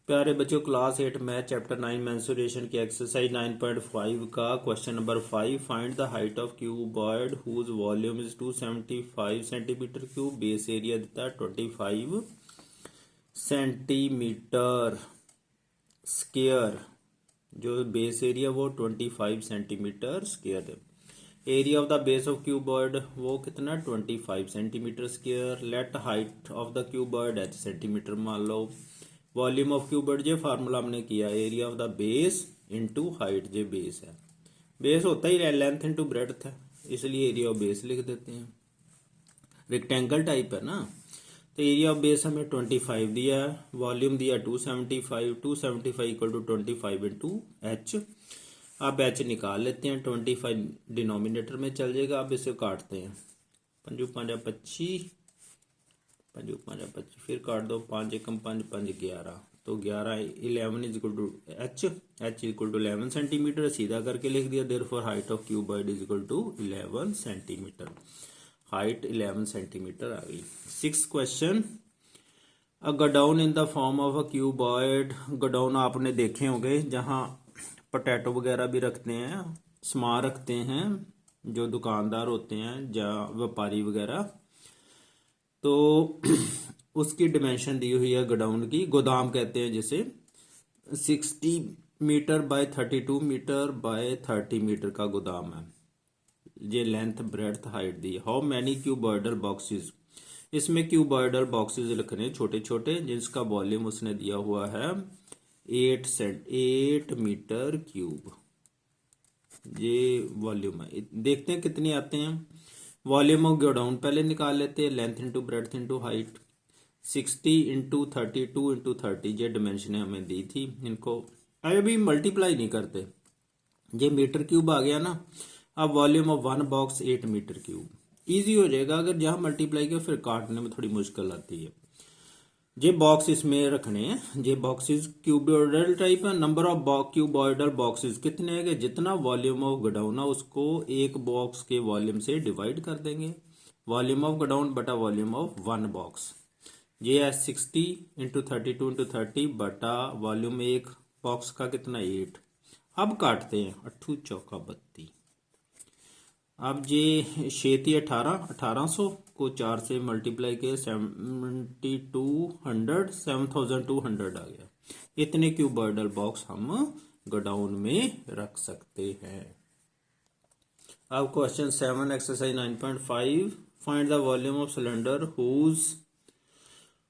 प्यारे बच्चों, class 8 math chapter 9 mensuration की एक्सरसाइज 9.5 का question number 5। Find the height of cuboid whose volume is 275 centimetre cube. Base area देता है 25 centimetre square. जो बेस एरिया वो 25 सेंटीमीटर स्क्वायर है। Area of the base of cuboid वो कितना 25 centimetre square. Let height of the cuboid h centimetre मान लो। Volume of cuboid जो फार्मूला हमने किया area of the base into height. जो बेस है, बेस होता ही लेंथ इनटू ब्रेड्थ है, इसलिए एरिया ऑफ बेस लिख देते हैं। रेक्टेंगल टाइप है ना, तो एरिया ऑफ बेस हमें 25 दिया है, वॉल्यूम दिया 275। 275 इक्वल टू 25 इंटू एच। अब एच निकाल लेते हैं, 25 डिनोमिनेटर में चल जाएगा। अब इसे काटते हैं, 5 5 25, 5 5 25, फिर काट दो, 5 एकम 5 5 11, तो 11 11 is equal to H equal to 11 centimetre. सीधा करके लिख दिया, therefore height of cuboid is equal to 11 centimetre. Height 11 centimetre आ गई। 6th question, a godown in the form of a cuboid. Godown आपने देखे होंगे जहाँ पोटैटो वगैरह भी रखते हैं, सामान रखते हैं, जो दुकानदार होते हैं या व्यापारी वगैरह, तो उसकी डिमेंशन दी हुई है गोडाउन की। गोदाम कहते हैं जिसे। 60 metre by 32 metre by 30 metre का गोदाम है। ये लेंथ ब्रेड्थ हाइट दी। How many cuboidal boxes. इसमें क्यूबॉइडल बॉक्सेस लिखने छोटे छोटे, जिसका वॉल्यूम उसने दिया हुआ है 8 मीटर क्यूब। ये वॉल्यूम है। देखते हैं कितने आते हैं। वॉल्यूम ऑफ गोडाउन पहले निकाल लेते हैं, length into breadth into height. 60 into 32 into 30, ये डिमेंशन हमें दी थी। इनको अभी मल्टीप्लाई नहीं करते, ये मीटर क्यूब आ गया ना। अब volume of one box 8 metre cube. Easy हो जाएगा अगर जहां मल्टीप्लाई किया, फिर काटने में थोड़ी मुश्किल आती है। ये बॉक्स इसमें रखने हैं, ये बॉक्सेस क्यूबॉइडल टाइप है। नंबर ऑफ क्यूबॉइडल बॉक्सेस कितने हैं? जितना वॉल्यूम ऑफ गोडाउन है उसको एक बॉक्स के वॉल्यूम से डिवाइड कर देंगे। वॉल्यूम ऑफ गोडाउन बटा वॉल्यूम ऑफ वन बॉक्स। ये है 60 इंटू 32 इंटू 30 बटा वॉल्यूम एक बॉक्स का कितना 8। अब काटते हैं, 8 चौका 32। अब ये 6 18, 1800 को 4 से मल्टीप्लाई किया, 7200 आ गया। इतने क्यूबॉइडल बॉक्स हम गोडाउन में रख सकते हैं। अब question 7 exercise 9.5। Find the volume of cylinder whose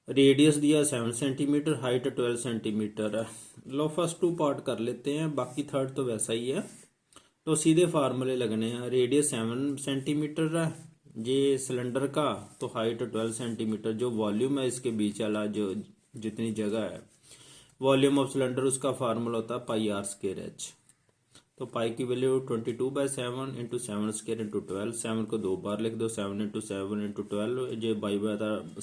radius दिया 7 सेंटीमीटर, हाइट 12 सेंटीमीटर है। लो फर्स्ट 2 पार्ट कर लेते हैं, बाकी थर्ड तो वैसा ही है, तो सीधे फार्मूले लगने हैं। रेडियस 7 सेंटीमीटर है ये सिलेंडर का, तो हाइट 12 सेंटीमीटर। जो वॉल्यूम है इसके बीच वाला जो जितनी जगह है, वॉल्यूम ऑफ सिलेंडर, उसका फार्मूला होता है पाई आर स्क्वायर एच। तो पाई की वैल्यू 22/7 इंटू 7 स्क्वायर इंटू 12। 7 को 2 बार लिख दो, 7 इंटू 7 इंटू 12, ये बाई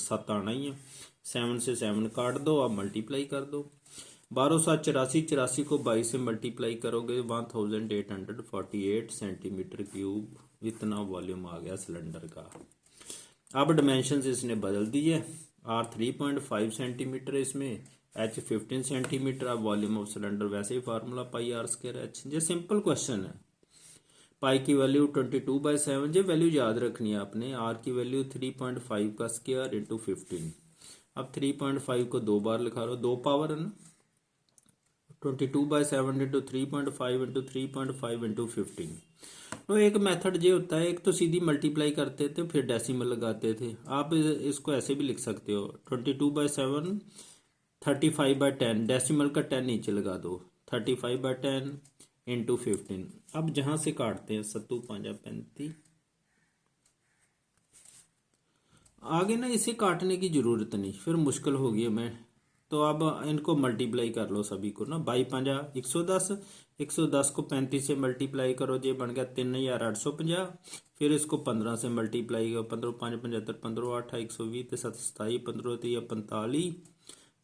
7 आना ही है। 7 से 7 काट दो, अब मल्टीप्लाई कर दो। 12 7 84, 84 को 22 से मल्टीप्लाई करोगे 1848 सेंटीमीटर क्यूब। इतना वॉल्यूम आ गया सिलेंडर का। अब डिमेंशंस इसने बदल दिए। आर 3.5 सेंटीमीटर, इसमें एच 15 सेंटीमीटर। अब वॉल्यूम ऑफ सिलेंडर वैसे ही formula pi R square H. ये सिंपल क्वेश्चन है। पाई की वैल्यू 22/7, ये वैल्यू याद रखनी है आपने। आर की वैल्यू 3.5 का स्क्वायर इंटू 15। अब 3.5 को 2 बार लिखा लो, 2 पावर है ना। 22/7 इंटू 3.5 इंटू 3.5 इंटू 15। तो एक मेथड ये होता है, एक तो सीधी मल्टीप्लाई करते थे फिर डेसिमल लगाते थे। आप इसको ऐसे भी लिख सकते हो, 22/7 35/10, डेसिमल का 10 नीचे लगा दो, 35/10 इंटू 15। अब जहां से काटते हैं 7 5 35, आगे ना इसे काटने की जरूरत नहीं, फिर मुश्किल होगी हमें। तो अब इनको मल्टीप्लाई कर लो सभी को ना। 22 110, 110 को 35 से मल्टीप्लाई करो, ये बन गया 3850। फिर इसको 15 से मल्टीप्लाई करो, 15 5 75, 15 8 120, 7 27, 15 3 45,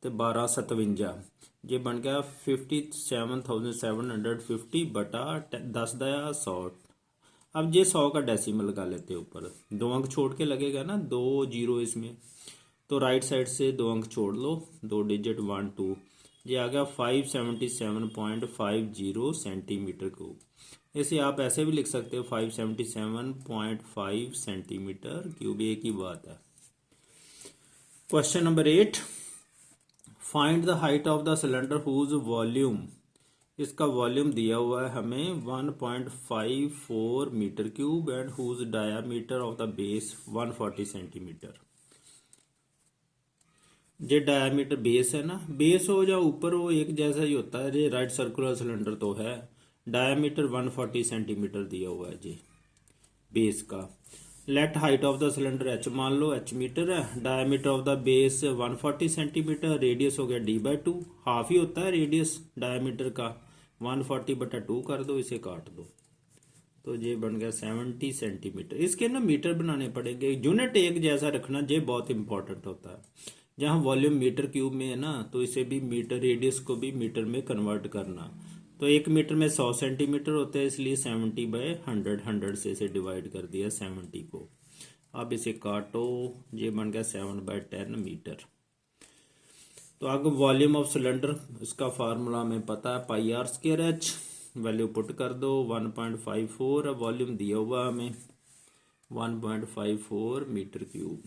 तो 12 57, ये बन गया 57,750 बटा 10 दया 100। अब ये 100 का डेसिमल लगा लेते हैं ऊपर, 2 अंक छोड़ के लगेगा ना, 2 0 इसमें, तो राइट साइड से 2 अंक छोड़ लो, 2 डिजिट 1 2, ये आ गया 577.50 सेंटीमीटर क्यूब। इसे आप ऐसे भी लिख सकते हो 577.5 सेंटीमीटर क्यूब, एक ही बात है। Question number 8, find the height of the cylinder whose volume, इसका वॉल्यूम दिया हुआ है हमें 1.54 metre cube and whose diameter of the base 140 centimetre. जे डायामीटर बेस है ना, बेस हो या ऊपर हो एक जैसा ही होता है। ये राइट सर्कुलर सिलेंडर तो है, डायामीटर 140 सेंटीमीटर दिया हुआ है जी बेस का। Late height of the cylinder H मान लो, एच मीटर है, diameter of the base 140 centimetre, radius हो गया d/2, हाफ ही होता है रेडियस डायामीटर का, 140/2 कर दो, इसे काट दो तो ये बन गया 70 सेंटीमीटर। इसके ना मीटर बनाने पड़ेंगे, यूनिट एक जैसा रखना, ये बहुत इंपॉर्टेंट होता है। जहाँ वॉल्यूम मीटर क्यूब में है ना, तो इसे भी मीटर, रेडियस को भी मीटर में कन्वर्ट करना। तो 1 मीटर में 100 सेंटीमीटर होते हैं, इसलिए 70/100, 100 से इसे डिवाइड कर दिया 70 को। अब इसे काटो, ये बन गया 7/10 मीटर। तो आगे वॉल्यूम ऑफ सिलेंडर, इसका फार्मूला हमें पता है, πr²h, वैल्यू पुट कर दो, 1.54 है वॉल्यूम दिया हुआ हमें, 1.54 मीटर क्यूब।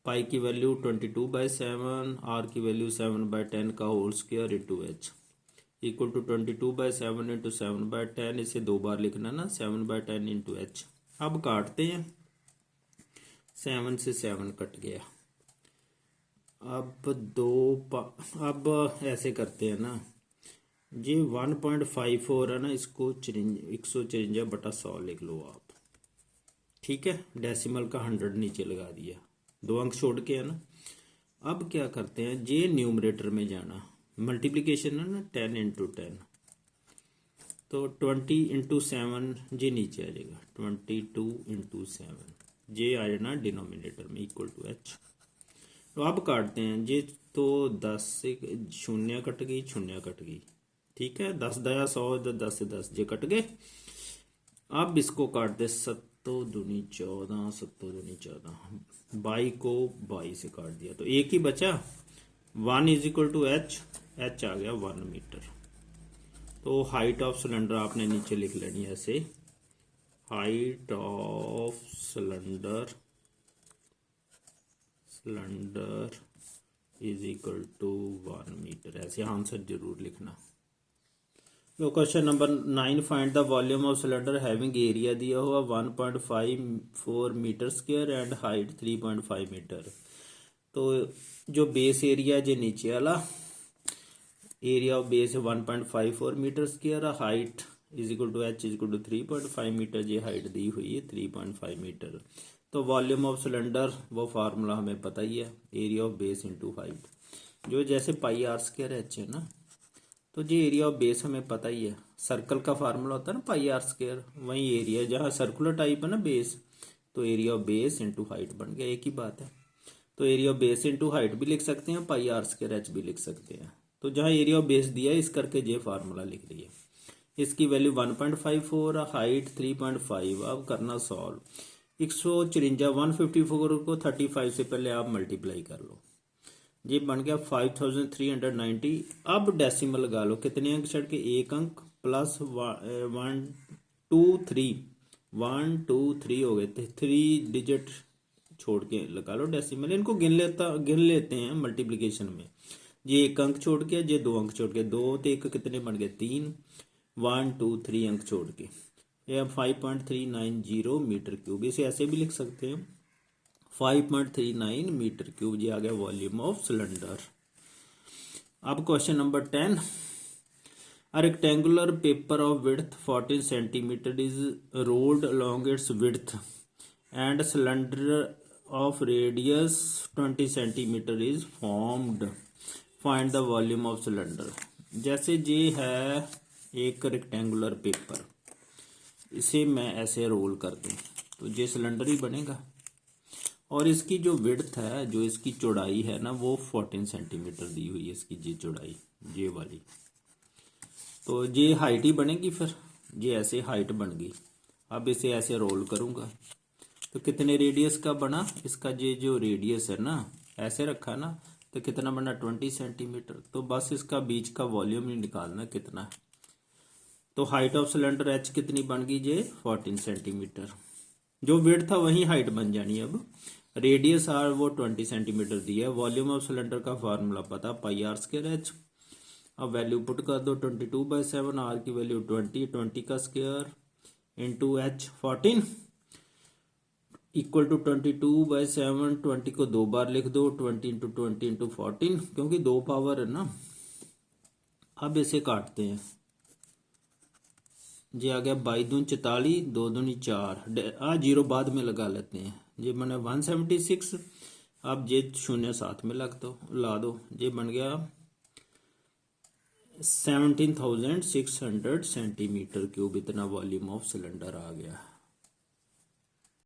पाई की वैल्यू 22/7, आर की वैल्यू 7/10 का whole square into H equal to 22/7 into 7/10, इसे 2 बार लिखना ना, 7/10 इंटू एच। अब काटते हैं, 7 से 7 कट गया। अब ऐसे करते हैं ना, जी 1.54 है ना, इसको 154/100 लिख लो आप, ठीक है। डेसिमल का 100 नीचे लगा दिया, 2 अंक छोड़ के है ना। अब क्या करते हैं, जे न्यूमरेटर में जाना, मल्टीप्लिकेशन है ना, 10 इंटू 10, तो 20 इंटू 7 जे नीचे आ जाएगा, 22 इंटू 7 जे आ जाना डिनोमिनेटर में इक्वल टू एच। तो अब काटते हैं जे, तो 10 से शून्य कट गई, शून्य कट गई, ठीक है। 10 दया 100, 10 से 10 जे कट गए। अब इसको काटते 7 दूनी 14, 7 दूनी 14, 22 को 22 से काट दिया, तो एक ही बचा, 1 is equal to H, H आ गया 1 मीटर। तो हाइट ऑफ सिलेंडर आपने नीचे लिख लेनी है ऐसे, height of cylinder is equal to 1 metre, ऐसे आंसर जरूर लिखना। तो question number 9, find the volume of cylinder having area दिया हुआ 1.54 metre square and height 3.5 metre. तो जो बेस एरिया जो नीचे वाला area of base 1.54 metre square, height is equal to H is equal to 3.5 metre, ये हाइट दी हुई है 3.5 मीटर। तो वॉल्यूम ऑफ सिलेंडर वो फार्मूला हमें पता ही है, area of base into height, जो जैसे πr²h है ना, तो ये एरिया ऑफ बेस हमें पता ही है, सर्कल का फार्मूला होता है ना πr², वही एरिया जहाँ सर्कुलर टाइप है ना बेस, तो area of base into height बन गया, एक ही बात है। तो area of base into height भी लिख सकते हैं, πr²h भी लिख सकते हैं। तो जहाँ एरिया ऑफ बेस दिया है, इस करके ये फार्मूला लिख दिया। इसकी वैल्यू 1.54, हाइट 3.5। अब करना सॉल्व, 154 को 35 से पहले आप मल्टीप्लाई कर लो, ये बन गया 5390। अब डेसिमल लगा लो, कितने अंक चढ़ के, 1 अंक प्लस 1 2 3 1 2 3 हो गए थे, 3 डिजिट छोड़ के लगा लो डेसिमल। इनको गिन लेते हैं मल्टीप्लिकेशन में, ये 1 अंक छोड़ के, ये 2 अंक छोड़ के, 2 तो 1 कितने बन गए 3, 1 2 3 अंक छोड़ के, ये 5.390 मीटर क्यूब। इसे ऐसे भी लिख सकते हैं 5.39 मीटर क्यूब, ये आ गया वॉल्यूम ऑफ सिलेंडर। अब question number 10, a rectangular paper of width 14 centimetre is rolled along its width and cylinder of radius 20 centimetre is formed, find the volume of cylinder. जैसे ये है एक रेक्टेंगुलर पेपर, इसे मैं ऐसे रोल कर दूं तो ये सिलेंडर ही बनेगा, और इसकी जो विड्थ है, जो इसकी चौड़ाई है ना, वो 14 सेंटीमीटर दी हुई है इसकी, ये चौड़ाई ये वाली, तो ये हाइट ही बनेगी, फिर ये ऐसे हाइट बन गई। अब इसे ऐसे रोल करूंगा तो कितने रेडियस का बना इसका, ये जो रेडियस है ना, ऐसे रखा ना, तो कितना बना 20 सेंटीमीटर। तो बस इसका बीच का वॉल्यूम ही निकालना कितना है। तो हाइट ऑफ सिलेंडर एच कितनी बन गई जे 14 सेंटीमीटर। जो विड्थ था वही हाइट बन जानी है। अब रेडियस आर वो 20 सेंटीमीटर दिया है। वॉल्यूम ऑफ सिलेंडर का फार्मूला पता पाई आर स्क्वायर एच। अब वैल्यू पुट कर दो 22/7, आर की वैल्यू 20 का square into H 14 equal to 22/7। 20 को 2 बार लिख दो, 20 इंटू 20 इंटू 14, क्योंकि 2 पावर है ना। अब इसे काटते हैं। ये आ गया 22 44, 2 दूनी 4, जीरो बाद में लगा लेते हैं। ये बने 176। अब ये शून्य साथ में ला दो। ये बन गया 17,600 सेंटीमीटर क्यूब। इतना वॉल्यूम ऑफ सिलेंडर आ गया।